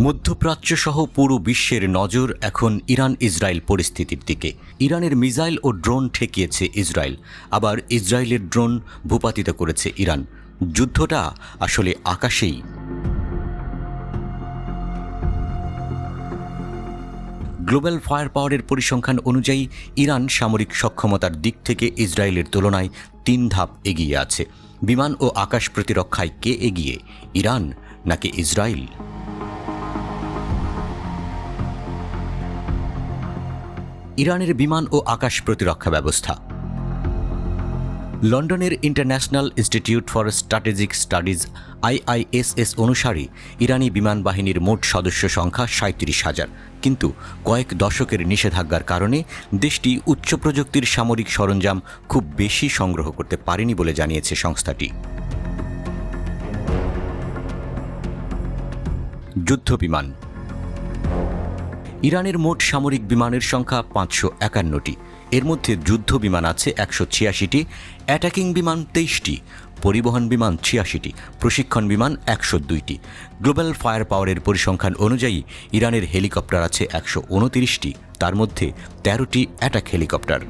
মধ্যপ্রাচ্য সহ পুরো বিশ্বের নজর এখন ইরান ইসরায়েল পরিস্থিতির দিকে। ইরানের মিসাইল ও ড্রোন ঠেকিয়েছে ইসরায়েল, আবার ইসরায়েলের ড্রোন ভূপাতিত করেছে ইরান। যুদ্ধটা আসলে আকাশেই। গ্লোবাল ফায়ার পাওয়ারের পরিসংখ্যান অনুযায়ী ইরান সামরিক সক্ষমতার দিক থেকে ইসরায়েলের তুলনায় 3 ধাপ এগিয়ে আছে। বিমান ও আকাশ প্রতিরক্ষায় কে এগিয়ে, ইরান নাকি ইসরায়েল? ইরানের বিমান ও আকাশ প্রতিরক্ষা ব্যবস্থা। লন্ডনের international institute for strategic studies IISS অনুসারে ইরানি বিমান বাহিনীর মোট সদস্য সংখ্যা 37,000, কিন্তু কয়েক দশকের নিষেধাজ্ঞার কারণে দেশটি উচ্চ প্রযুক্তির সামরিক সরঞ্জাম খুব বেশি সংগ্রহ করতে পারেনি বলে জানিয়েছে সংস্থাটি। যুদ্ধ বিমান। ইরানের মোট সামরিক বিমানের সংখ্যা 551টি। এর মধ্যে যুদ্ধ বিমান আছে 186টি, অ্যাটাকিং বিমান 23টি, পরিবহন বিমান 86টি, প্রশিক্ষণ বিমান 102টি। গ্লোবাল ফায়ার পাওয়ারের পরিসংখ্যান অনুযায়ী ইরানের হেলিকপ্টার আছে 129টি, তার মধ্যে 13টি অ্যাটাক হেলিকপ্টার।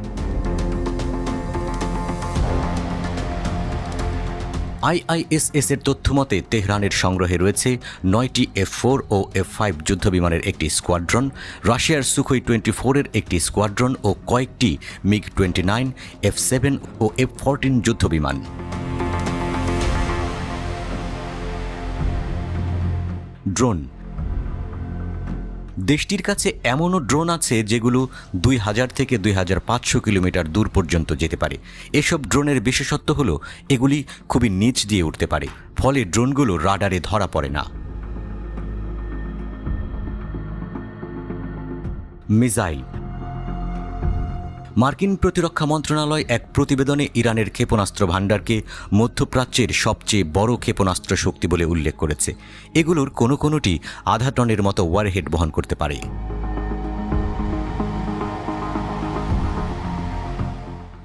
IISS এর তথ্যমতে তেহরানের সংগ্রহে রয়েছে 9টি F4 ও F5 যুদ্ধবিমানের একটি স্কোয়াড্রন, রাশিয়ার সুখোই 24 এর একটি স্কোয়াড্রন ও কয়েকটি MiG-29, F7 ও F14 যুদ্ধবিমান। ড্রোন। দেশটির কাছে এমনও ড্রোন আছে যেগুলো 2000 থেকে 2500 কিলোমিটার দূর পর্যন্ত যেতে পারে। এসব ড্রোনের বিশেষত্ব হলো এগুলি খুবই নিচ দিয়ে উঠতে পারে, ফলে ড্রোনগুলো রাডারে ধরা পড়ে না। মিসাইল। মার্কিন প্রতিরক্ষা মন্ত্রণালয় এক প্রতিবেদনে ইরানের ক্ষেপণাস্ত্র ভাণ্ডারকে মধ্যপ্রাচ্যের সবচেয়ে বড় ক্ষেপণাস্ত্র শক্তি বলে উল্লেখ করেছে। এগুলোর কোনোটি 0.5 টনের মতো ওয়ারহেড বহন করতে পারে।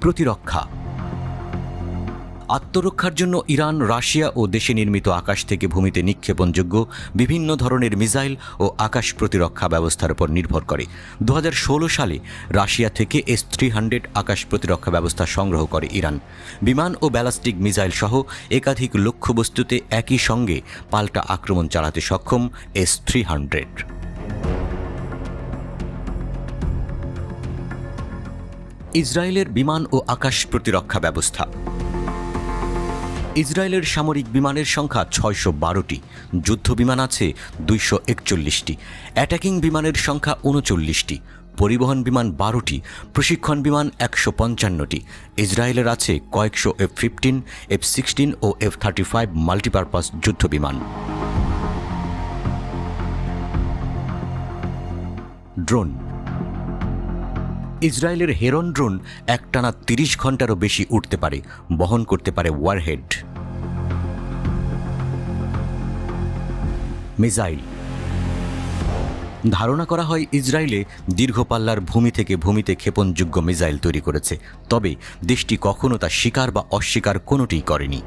প্রতিরক্ষা। আত্মরক্ষার জন্য ইরান, রাশিয়া ও দেশে নির্মিত আকাশ থেকে ভূমিতে নিক্ষেপণযোগ্য বিভিন্ন ধরনের মিসাইল ও আকাশ প্রতিরক্ষা ব্যবস্থার উপর নির্ভর করে। 2016 সালে রাশিয়া থেকে S-300 আকাশ প্রতিরক্ষা ব্যবস্থা সংগ্রহ করে ইরান। বিমান ও ব্যালিস্টিক মিসাইল সহ একাধিক লক্ষ্যবস্তুতে একই সঙ্গে পাল্টা আক্রমণ চালাতে সক্ষম S-300। ইসরায়েলের বিমান ও আকাশ প্রতিরক্ষা ব্যবস্থা। ইসরায়েলের সামরিক বিমানের সংখ্যা 612টি, যুদ্ধ বিমান আছে 241টি, অ্যাটাকিং বিমানের সংখ্যা 39টি, পরিবহন বিমান 12টি, প্রশিক্ষণ বিমান 155টি। ইসরায়েলের আছে কয়েকশো F-15, F-16 ও F-35 মাল্টিপারপাস যুদ্ধ বিমান। ড্রোন। ইসরায়েলের হেরন ড্রোন একটানা 30 ঘন্টারও বেশি উঠতে পারে, বহন করতে পারে ওয়ারহেড। মিসাইল। ধারণা করা হয় ইসরায়েলে দীর্ঘপাল্লার ভূমি থেকে ভূমিতে ক্ষেপণযোগ্য মিসাইল তৈরি করেছে, তবে দেশটি কখনো তা স্বীকার বা অস্বীকার কোনোটিই করেনি।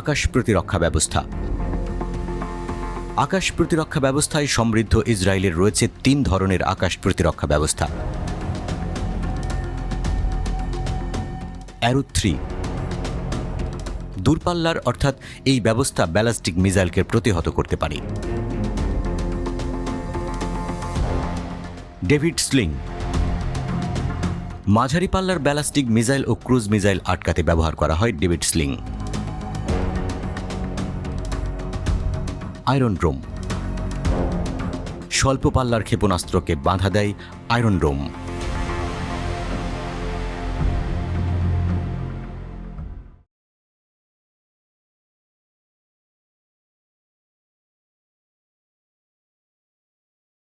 আকাশ প্রতিরক্ষা ব্যবস্থা। আকাশ প্রতিরক্ষা ব্যবস্থায় সমৃদ্ধ ইসরায়েলের রয়েছে 3 ধরনের আকাশ প্রতিরক্ষা ব্যবস্থা। অ্যারো 3 দূরপাল্লার, অর্থাৎ এই ব্যবস্থা ব্যালিস্টিক মিসাইলকে প্রতিহত করতে পারে। ডেভিড স্লিং মাঝারি পাল্লার ব্যালিস্টিক মিসাইল ও ক্রুজ মিসাইল আটকাতে ব্যবহার করা হয় ডেভিড স্লিং। আয়রন ডোম স্বল্প পাল্লার ক্ষেপণাস্ত্রকে বাধা দেয় আয়রন ডোম।